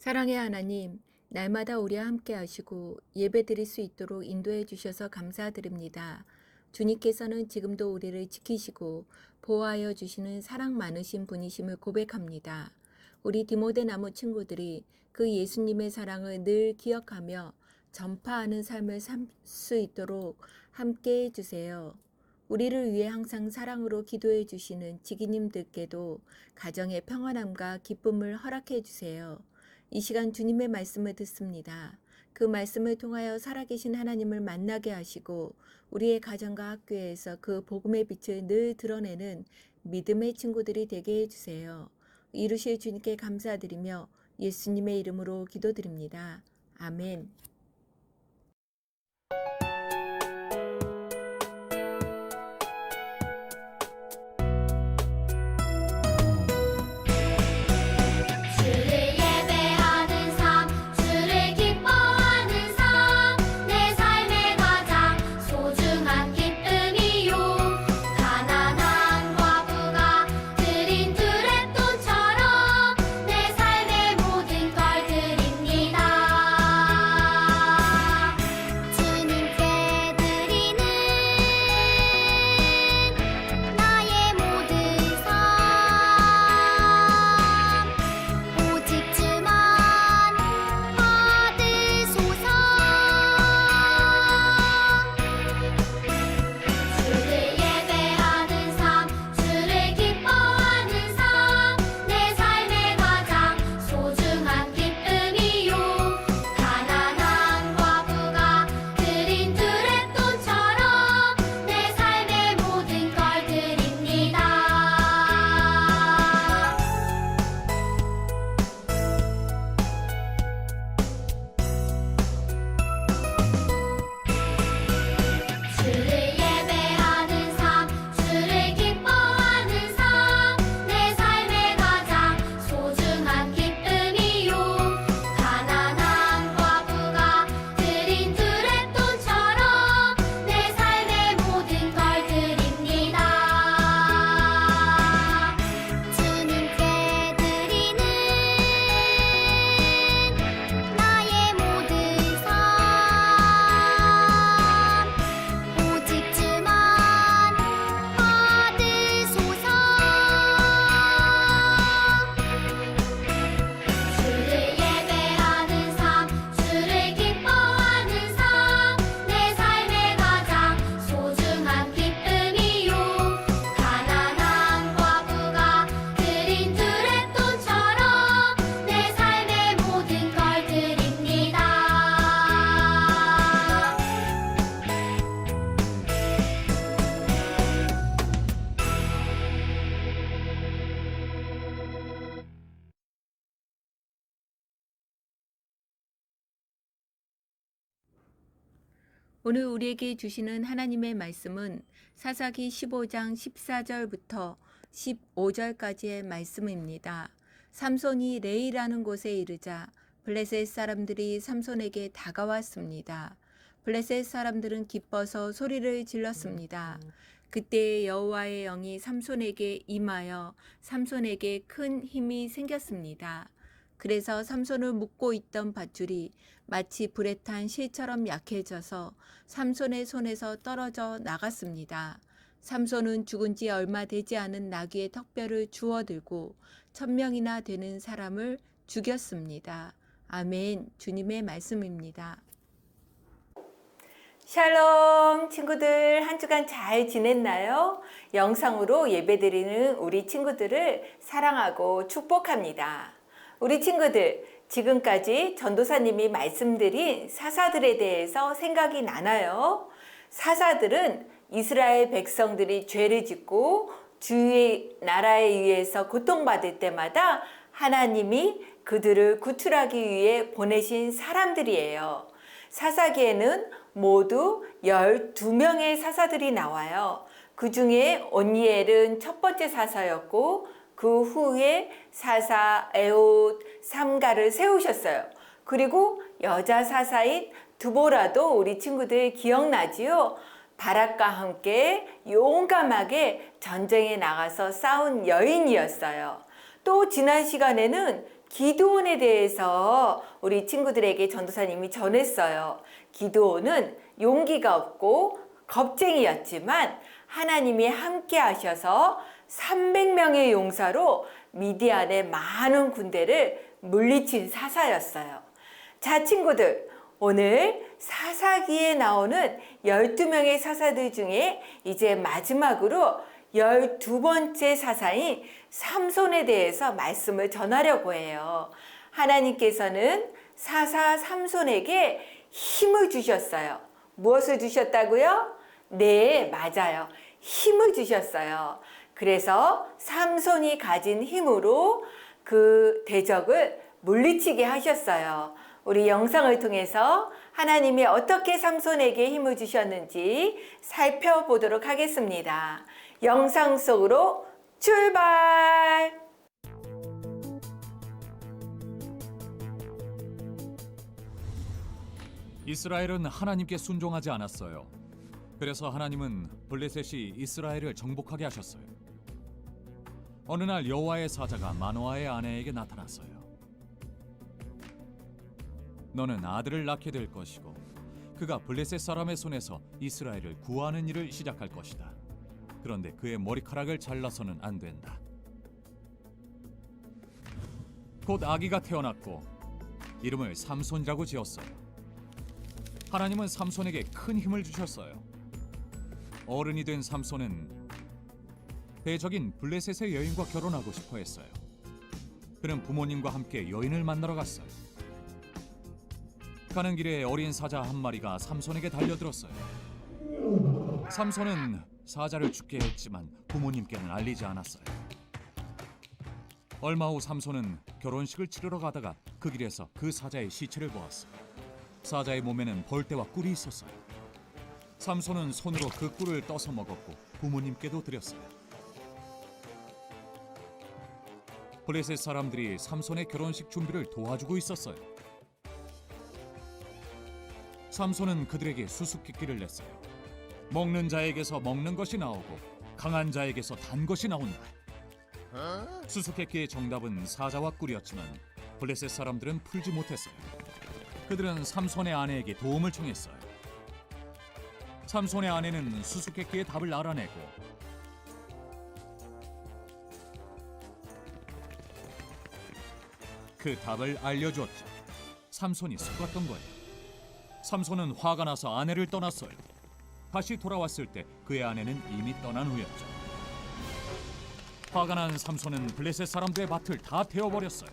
사랑의 하나님, 날마다 우리와 함께 하시고 예배드릴 수 있도록 인도해 주셔서 감사드립니다. 주님께서는 지금도 우리를 지키시고 보호하여 주시는 사랑 많으신 분이심을 고백합니다. 우리 디모데 나무 친구들이 그 예수님의 사랑을 늘 기억하며 전파하는 삶을 살 수 있도록 함께 해주세요. 우리를 위해 항상 사랑으로 기도해 주시는 지기님들께도 가정의 평안함과 기쁨을 허락해 주세요. 이 시간 주님의 말씀을 듣습니다. 그 말씀을 통하여 살아계신 하나님을 만나게 하시고 우리의 가정과 학교에서 그 복음의 빛을 늘 드러내는 믿음의 친구들이 되게 해주세요. 이루실 주님께 감사드리며 예수님의 이름으로 기도드립니다. 아멘. 주를 예배하는 삶, 주를 기뻐하는 삶, 내 삶의 가장 소중한 기쁨이요. 가난한 과부가 드린 두레돈처럼 내 삶의 모든 걸 드립니다. 주님께 드리는 나의 모든 삶, 오직 주만 받으소서. 주를 예배하는 삶, 주를 기뻐하는 삶, 내 삶의 가장 소중한 기쁨이요. 가난한 과부가 드린 두레돈처럼 내 삶의 모든 걸 드립니다. 주를 예배하는 삶, 주를 기뻐하는 삶, 내 삶의 가장 소중한 기쁨이요. 가난한 과부가 드린 두레돈처럼 내 삶의 모든 걸 드립니다. 주님께 드리는 나의 모든 삶, 오직 주만 받으소서. 주를 예배하는 삶, 주를 기뻐하는 삶, 내 삶의 가장 소중한 기쁨이요. 가난한 과부가 드린 두레돈처럼 내 삶의 모든 걸 드립니다. 오늘 우리에게 주시는 하나님의 말씀은 사사기 15장 14절부터 15절까지의 말씀입니다. 삼손이 레이라는 곳에 이르자 블레셋 사람들이 삼손에게 다가왔습니다. 블레셋 사람들은 기뻐서 소리를 질렀습니다. 그때 여호와의 영이 삼손에게 임하여 삼손에게 큰 힘이 생겼습니다. 그래서 삼손을 묶고 있던 밧줄이 마치 불에 탄 실처럼 약해져서 삼손의 손에서 떨어져 나갔습니다. 삼손은 죽은 지 얼마 되지 않은 나귀의 턱뼈를 주워들고 1000명이나 되는 사람을 죽였습니다. 아멘. 주님의 말씀입니다. 샬롬 친구들, 한 주간 잘 지냈나요? 영상으로 예배드리는 우리 친구들을 사랑하고 축복합니다. 우리 친구들, 지금까지 전도사님이 말씀드린 사사들에 대해서 생각이 나나요? 사사들은 이스라엘 백성들이 죄를 짓고 주의 나라에 의해서 고통받을 때마다 하나님이 그들을 구출하기 위해 보내신 사람들이에요. 사사기에는 모두 12명의 사사들이 나와요. 그 중에 온니엘은 첫 번째 사사였고 그 후에 사사, 에옷, 삼가를 세우셨어요. 그리고 여자 사사인 드보라도 우리 친구들 기억나지요? 바락과 함께 용감하게 전쟁에 나가서 싸운 여인이었어요. 또 지난 시간에는 기드온에 대해서 우리 친구들에게 전도사님이 전했어요. 기드온은 용기가 없고 겁쟁이였지만 하나님이 함께 하셔서 300명의 용사로 미디안의 많은 군대를 물리친 사사였어요. 자, 친구들, 오늘 사사기에 나오는 12명의 사사들 중에 이제 마지막으로 12번째 사사인 삼손에 대해서 말씀을 전하려고 해요. 하나님께서는 사사 삼손에게 힘을 주셨어요. 무엇을 주셨다고요? 네, 맞아요. 힘을 주셨어요. 그래서 삼손이 가진 힘으로 그 대적을 물리치게 하셨어요. 우리 영상을 통해서 하나님이 어떻게 삼손에게 힘을 주셨는지 살펴보도록 하겠습니다. 영상 속으로 출발! 이스라엘은 하나님께 순종하지 않았어요. 그래서 하나님은 블레셋이 이스라엘을 정복하게 하셨어요. 어느 날 여호와의 사자가 마노아의 아내에게 나타났어요. 너는 아들을 낳게 될 것이고 그가 블레셋 사람의 손에서 이스라엘을 구하는 일을 시작할 것이다. 그런데 그의 머리카락을 잘라서는 안 된다. 곧 아기가 태어났고 이름을 삼손이라고 지었어요. 하나님은 삼손에게 큰 힘을 주셨어요. 어른이 된 삼손은 대적인 블레셋의 여인과 결혼하고 싶어 했어요. 그는 부모님과 함께 여인을 만나러 갔어요. 가는 길에 어린 사자 한 마리가 삼손에게 달려들었어요. 삼손은 사자를 죽게 했지만 부모님께는 알리지 않았어요. 얼마 후 삼손은 결혼식을 치르러 가다가 그 길에서 그 사자의 시체를 보았어요. 사자의 몸에는 벌떼와 꿀이 있었어요. 삼손은 손으로 그 꿀을 떠서 먹었고 부모님께도 드렸어요. 블레셋 사람들이 삼손의 결혼식 준비를 도와주고 있었어요. 삼손은 그들에게 수수께끼를 냈어요. 먹는 자에게서 먹는 것이 나오고 강한 자에게서 단 것이 나온다. 수수께끼의 정답은 사자와 꿀이었지만 블레셋 사람들은 풀지 못했어요. 그들은 삼손의 아내에게 도움을 청했어요. 삼손의 아내는 수수께끼의 답을 알아내고 그 답을 알려주었죠. 삼손이 속았던 거예요. 삼손은 화가 나서 아내를 떠났어요. 다시 돌아왔을 때 그의 아내는 이미 떠난 후였죠. 화가 난 삼손은 블레셋 사람들의 밭을 다 태워버렸어요.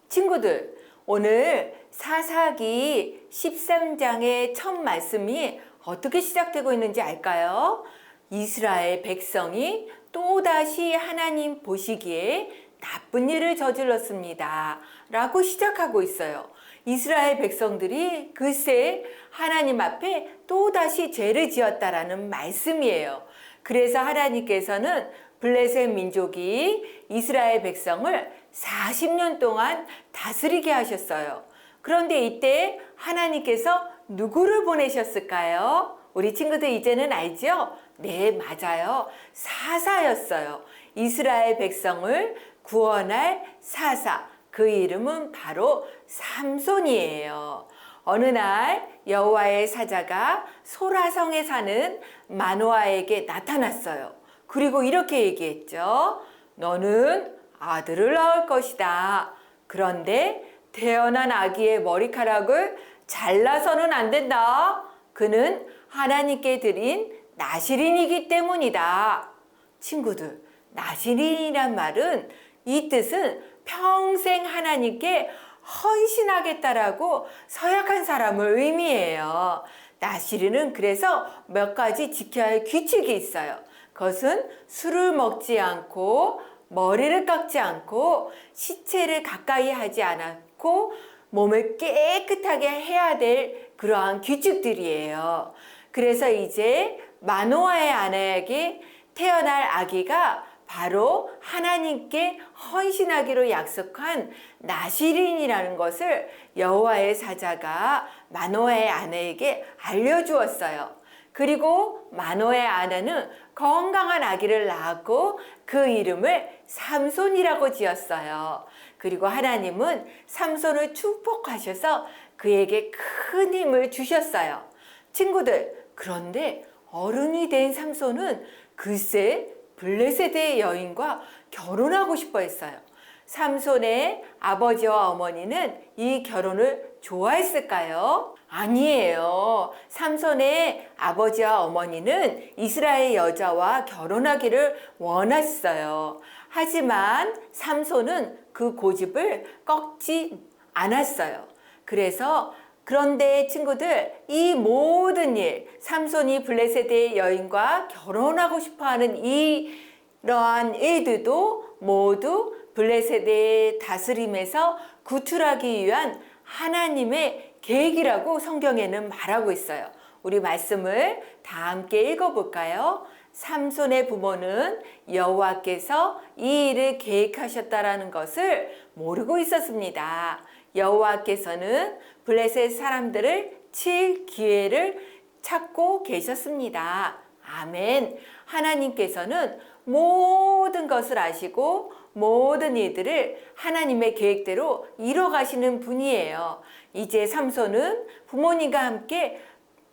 친구들, 오늘 사사기 13장의 첫 말씀이 어떻게 시작되고 있는지 알까요? 이스라엘 백성이 또다시 하나님 보시기에 나쁜 일을 저질렀습니다. 라고 시작하고 있어요. 이스라엘 백성들이 글쎄 하나님 앞에 또다시 죄를 지었다라는 말씀이에요. 그래서 하나님께서는 블레셋 민족이 이스라엘 백성을 40년 동안 다스리게 하셨어요. 그런데 이때 하나님께서 누구를 보내셨을까요? 우리 친구들 이제는 알죠? 네, 맞아요. 사사였어요. 이스라엘 백성을 구원할 사사. 그 이름은 바로 삼손이에요. 어느 날 여호와의 사자가 소라성에 사는 마노아에게 나타났어요. 그리고 이렇게 얘기했죠. 너는 아들을 낳을 것이다. 그런데 태어난 아기의 머리카락을 잘라서는 안 된다. 그는 하나님께 드린 나실인이기 때문이다. 친구들, 나실인이란 말은 이 뜻은 평생 하나님께 헌신하겠다라고 서약한 사람을 의미해요. 나실인은 그래서 몇 가지 지켜야 할 규칙이 있어요. 그것은 술을 먹지 않고 머리를 깎지 않고 시체를 가까이 하지 않고 몸을 깨끗하게 해야 될 그러한 규칙들이에요. 그래서 이제 마노아의 아내에게 태어날 아기가 바로 하나님께 헌신하기로 약속한 나실인이라는 것을 여호와의 사자가 마노아의 아내에게 알려주었어요. 그리고 마노의 아내는 건강한 아기를 낳았고 그 이름을 삼손이라고 지었어요. 그리고 하나님은 삼손을 축복하셔서 그에게 큰 힘을 주셨어요. 친구들, 그런데 어른이 된 삼손은 글쎄 블레셋의 여인과 결혼하고 싶어 했어요. 삼손의 아버지와 어머니는 이 결혼을 좋아했을까요? 아니에요. 삼손의 아버지와 어머니는 이스라엘 여자와 결혼하기를 원했어요. 하지만 삼손은 그 고집을 꺾지 않았어요. 그런데 친구들, 이 모든 일, 삼손이 블레셋의 여인과 결혼하고 싶어하는 이러한 일들도 모두 블레셋의 다스림에서 구출하기 위한 하나님의 계획이라고 성경에는 말하고 있어요. 우리 말씀을 다 함께 읽어볼까요? 삼손의 부모는 여호와께서 이 일을 계획하셨다라는 것을 모르고 있었습니다. 여호와께서는 블레셋 사람들을 칠 기회를 찾고 계셨습니다. 아멘. 하나님께서는 모든 것을 아시고 모든 일들을 하나님의 계획대로 이뤄가시는 분이에요. 이제 삼손은 부모님과 함께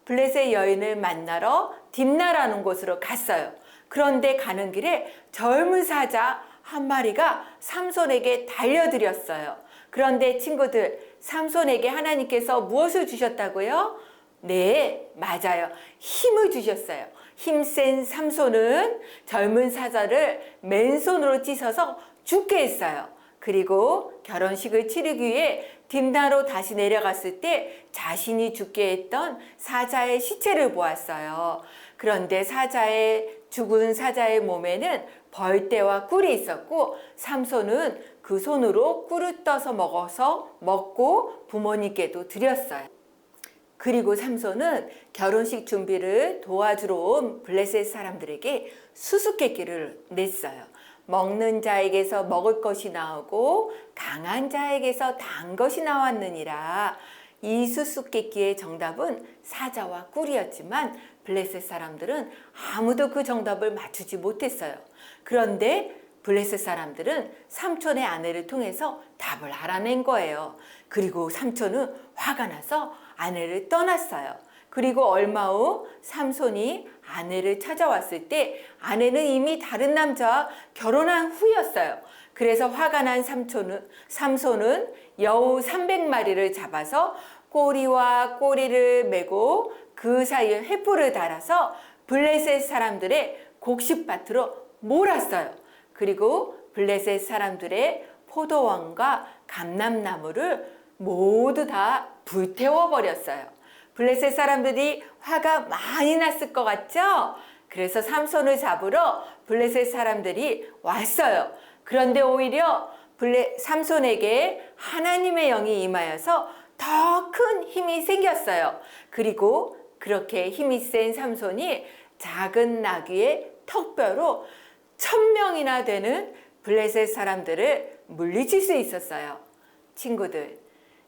블레셋 여인을 만나러 딥나라는 곳으로 갔어요. 그런데 가는 길에 젊은 사자 한 마리가 삼손에게 달려들었어요. 그런데 친구들, 삼손에게 하나님께서 무엇을 주셨다고요? 네, 맞아요. 힘을 주셨어요. 힘센 삼손은 젊은 사자를 맨손으로 찢어서 죽게 했어요. 그리고 결혼식을 치르기 위해 딥나로 다시 내려갔을 때 자신이 죽게 했던 사자의 시체를 보았어요. 그런데 죽은 사자의 몸에는 벌떼와 꿀이 있었고 삼손은 그 손으로 꿀을 떠서 먹고 부모님께도 드렸어요. 그리고 삼손은 결혼식 준비를 도와주러 온 블레셋 사람들에게 수수께끼를 냈어요. 먹는 자에게서 먹을 것이 나오고 강한 자에게서 단 것이 나왔느니라. 이 수수께끼의 정답은 사자와 꿀이었지만 블레셋 사람들은 아무도 그 정답을 맞추지 못했어요. 그런데 블레셋 사람들은 삼촌의 아내를 통해서 답을 알아낸 거예요. 그리고 삼촌은 화가 나서 아내를 떠났어요. 그리고 얼마 후 삼손이 아내를 찾아왔을 때 아내는 이미 다른 남자와 결혼한 후였어요. 그래서 화가 난 삼손은 여우 300마리를 잡아서 꼬리와 꼬리를 메고 그 사이에 횃불을 달아서 블레셋 사람들의 곡식밭으로 몰았어요. 그리고 블레셋 사람들의 포도원과 감람나무를 모두 다 불태워 버렸어요. 블레셋 사람들이 화가 많이 났을 것 같죠? 그래서 삼손을 잡으러 블레셋 사람들이 왔어요. 그런데 오히려 삼손에게 하나님의 영이 임하여서 더 큰 힘이 생겼어요. 그리고 그렇게 힘이 센 삼손이 작은 나귀의 턱뼈로 1000명이나 되는 블레셋 사람들을 물리칠 수 있었어요. 친구들,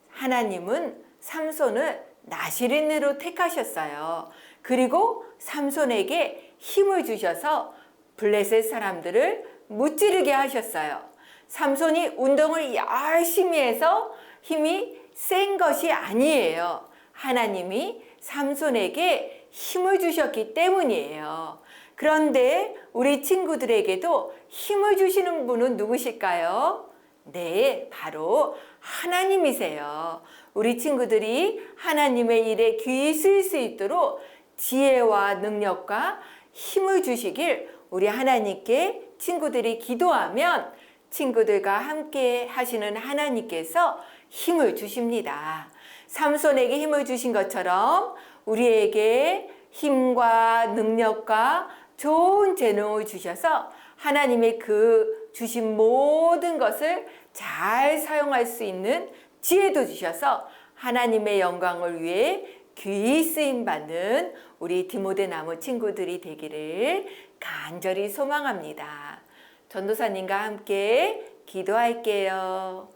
하나님은 삼손을 나시린으로 택하셨어요. 그리고 삼손에게 힘을 주셔서 블레셋 사람들을 무찌르게 하셨어요. 삼손이 운동을 열심히 해서 힘이 센 것이 아니에요. 하나님이 삼손에게 힘을 주셨기 때문이에요. 그런데 우리 친구들에게도 힘을 주시는 분은 누구실까요? 네, 바로 하나님이세요. 우리 친구들이 하나님의 일에 귀히 쓰일 수 있도록 지혜와 능력과 힘을 주시길 우리 하나님께 친구들이 기도하면 친구들과 함께 하시는 하나님께서 힘을 주십니다. 삼손에게 힘을 주신 것처럼 우리에게 힘과 능력과 좋은 재능을 주셔서 하나님의 그 주신 모든 것을 잘 사용할 수 있는 지혜도 주셔서 하나님의 영광을 위해 귀히 쓰임받는 우리 디모데 나무 친구들이 되기를 간절히 소망합니다. 전도사님과 함께 기도할게요.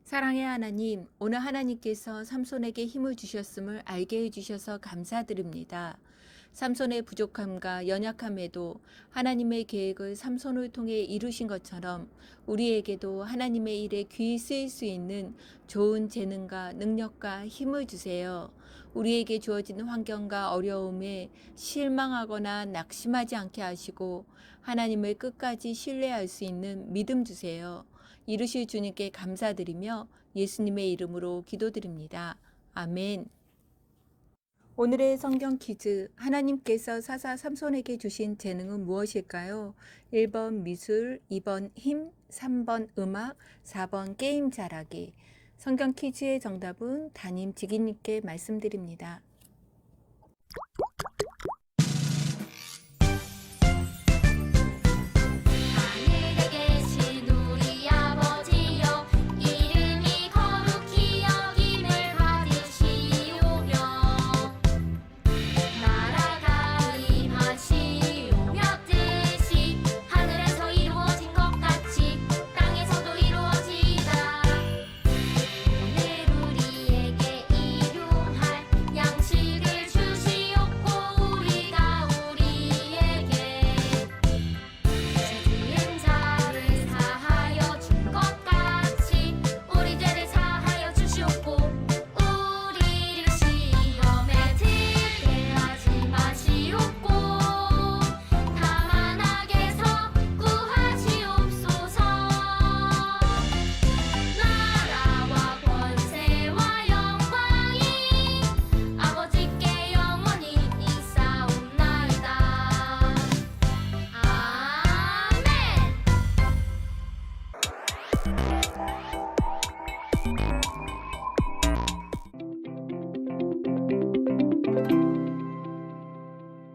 사랑의 하나님, 오늘 하나님께서 삼손에게 힘을 주셨음을 알게 해주셔서 감사드립니다. 삼손의 부족함과 연약함에도 하나님의 계획을 삼손을 통해 이루신 것처럼 우리에게도 하나님의 일에 귀히 쓰일 수 있는 좋은 재능과 능력과 힘을 주세요. 우리에게 주어진 환경과 어려움에 실망하거나 낙심하지 않게 하시고 하나님을 끝까지 신뢰할 수 있는 믿음 주세요. 이루실 주님께 감사드리며 예수님의 이름으로 기도드립니다. 아멘. 오늘의 성경 퀴즈. 하나님께서 사사 삼손에게 주신 재능은 무엇일까요? 1번 미술, 2번 힘, 3번 음악, 4번 게임 잘하기. 성경 퀴즈의 정답은 담임 지기님께 말씀드립니다.